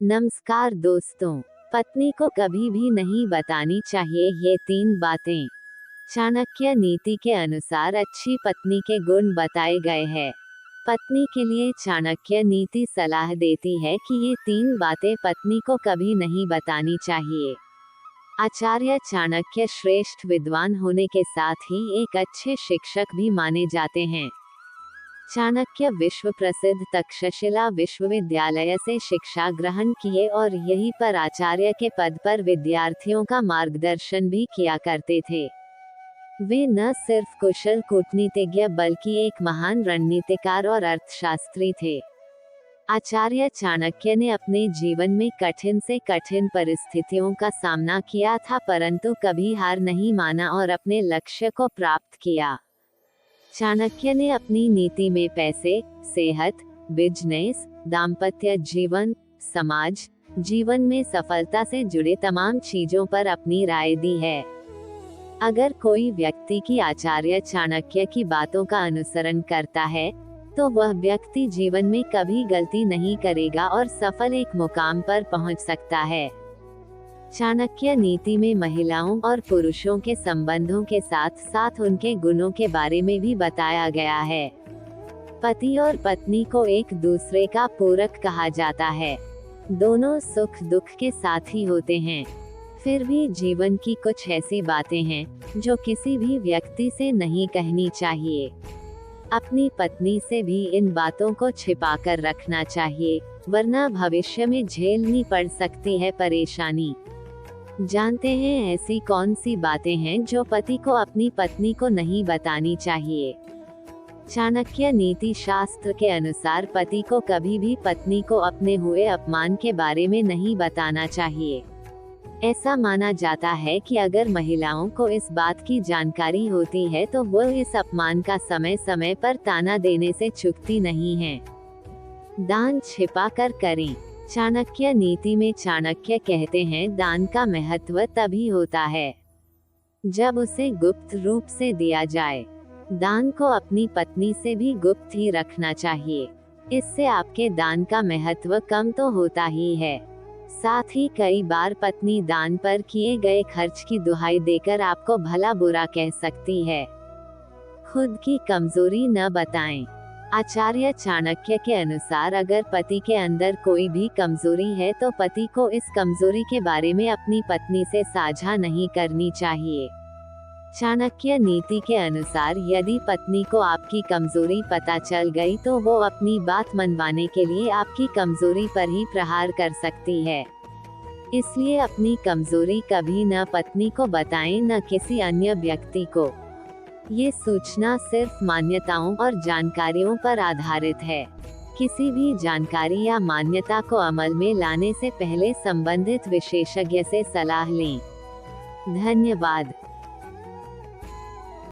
नमस्कार दोस्तों, पत्नी को कभी भी नहीं बतानी चाहिए ये 3 बातें। चाणक्य नीति के अनुसार अच्छी पत्नी के गुण बताए गए हैं। पत्नी के लिए चाणक्य नीति सलाह देती है कि ये 3 बातें पत्नी को कभी नहीं बतानी चाहिए। आचार्य चाणक्य श्रेष्ठ विद्वान होने के साथ ही एक अच्छे शिक्षक भी माने जाते हैं। चाणक्य विश्व प्रसिद्ध तक्षशिला विश्वविद्यालय से शिक्षा ग्रहण किए और यहीं पर आचार्य के पद पर विद्यार्थियों का मार्गदर्शन भी किया करते थे। वे न सिर्फ कुशल कूटनीतिज्ञ बल्कि एक महान रणनीतिकार और अर्थशास्त्री थे। आचार्य चाणक्य ने अपने जीवन में कठिन से कठिन परिस्थितियों का सामना किया था, परंतु कभी हार नहीं माना और अपने लक्ष्य को प्राप्त किया। चाणक्य ने अपनी नीति में पैसे, सेहत, बिजनेस, दाम्पत्य जीवन, समाज जीवन में सफलता से जुड़े तमाम चीजों पर अपनी राय दी है। अगर कोई व्यक्ति की आचार्य चाणक्य की बातों का अनुसरण करता है, तो वह व्यक्ति जीवन में कभी गलती नहीं करेगा और सफल एक मुकाम पर पहुंच सकता है। चाणक्य नीति में महिलाओं और पुरुषों के संबंधों के साथ साथ उनके गुणों के बारे में भी बताया गया है। पति और पत्नी को एक दूसरे का पूरक कहा जाता है। दोनों सुख दुख के साथ ही होते हैं। फिर भी जीवन की कुछ ऐसी बातें हैं जो किसी भी व्यक्ति से नहीं कहनी चाहिए। अपनी पत्नी से भी इन बातों को छिपा कर रखना चाहिए, वरना भविष्य में झेलनी पड़ सकती है परेशानी। जानते हैं ऐसी कौन सी बातें हैं जो पति को अपनी पत्नी को नहीं बतानी चाहिए। चाणक्य नीति शास्त्र के अनुसार पति को कभी भी पत्नी को अपने हुए अपमान के बारे में नहीं बताना चाहिए। ऐसा माना जाता है कि अगर महिलाओं को इस बात की जानकारी होती है तो वह इस अपमान का समय समय पर ताना देने से चूकती नहीं है। दान छिपा कर करें। चाणक्य नीति में चाणक्य कहते हैं, दान का महत्व तभी होता है जब उसे गुप्त रूप से दिया जाए। दान को अपनी पत्नी से भी गुप्त ही रखना चाहिए। इससे आपके दान का महत्व कम तो होता ही है, साथ ही कई बार पत्नी दान पर किए गए खर्च की दुहाई देकर आपको भला बुरा कह सकती है। खुद की कमजोरी न बताएं। आचार्य चाणक्य के अनुसार अगर पति के अंदर कोई भी कमजोरी है तो पति को इस कमजोरी के बारे में अपनी पत्नी से साझा नहीं करनी चाहिए। चाणक्य नीति के अनुसार यदि पत्नी को आपकी कमजोरी पता चल गई तो वो अपनी बात मनवाने के लिए आपकी कमजोरी पर ही प्रहार कर सकती है। इसलिए अपनी कमजोरी कभी न पत्नी को बताएं, न किसी अन्य व्यक्ति को। ये सूचना सिर्फ मान्यताओं और जानकारियों पर आधारित है। किसी भी जानकारी या मान्यता को अमल में लाने से पहले संबंधित विशेषज्ञ से सलाह लें। धन्यवाद।